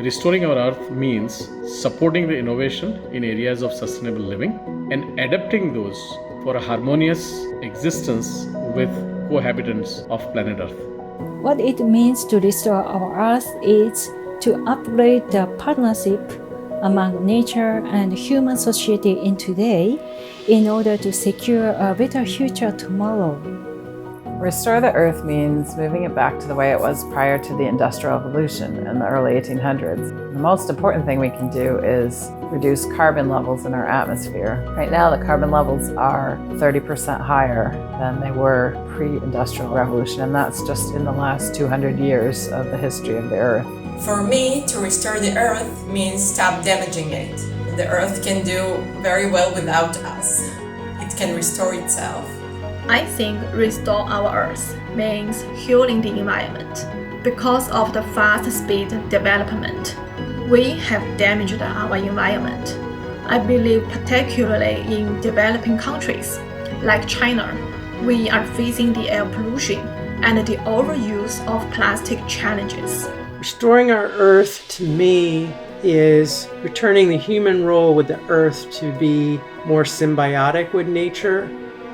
Restoring our Earth means supporting the innovation in areas of sustainable living and adapting those for a harmonious existence with cohabitants of planet Earth. What it means to restore our Earth is to upgrade the partnership among nature and human society in today in order to secure a better future tomorrow. Restore the Earth means moving it back to the way it was prior to the Industrial Revolution in the early 1800s. The most important thing we can do is reduce carbon levels in our atmosphere. Right now, the carbon levels are 30% higher than they were pre-Industrial Revolution, and that's just in the last 200 years of the history of the Earth. For me, to restore the Earth means stop damaging it. The Earth can do very well without us. It can restore itself. I think restore our Earth means healing the environment. Because of the fast speed development, we have damaged our environment. I believe particularly in developing countries like China, we are facing the air pollution and the overuse of plastic challenges. Restoring our Earth, to me, is returning the human role with the Earth to be more symbiotic with nature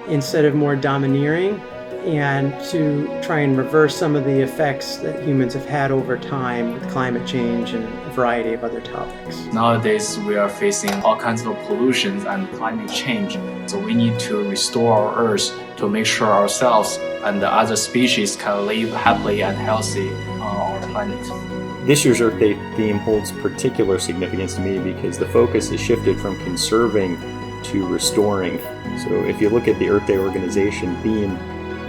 instead of more domineering, and to try and reverse some of the effects that humans have had over time with climate change and a variety of other topics. Nowadays, we are facing all kinds of pollution and climate change, so we need to restore our Earth to make sure ourselves and the other species can live happily and healthy on our planet. This year's Earth Day theme holds particular significance to me because the focus has shifted from conserving to restoring. So if you look at the Earth Day organization theme,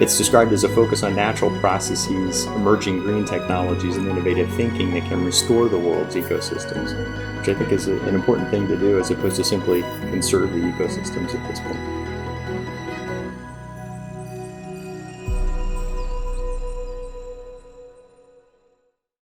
it's described as a focus on natural processes, emerging green technologies, and innovative thinking that can restore the world's ecosystems, which I think is an important thing to do as opposed to simply conserve the ecosystems at this point.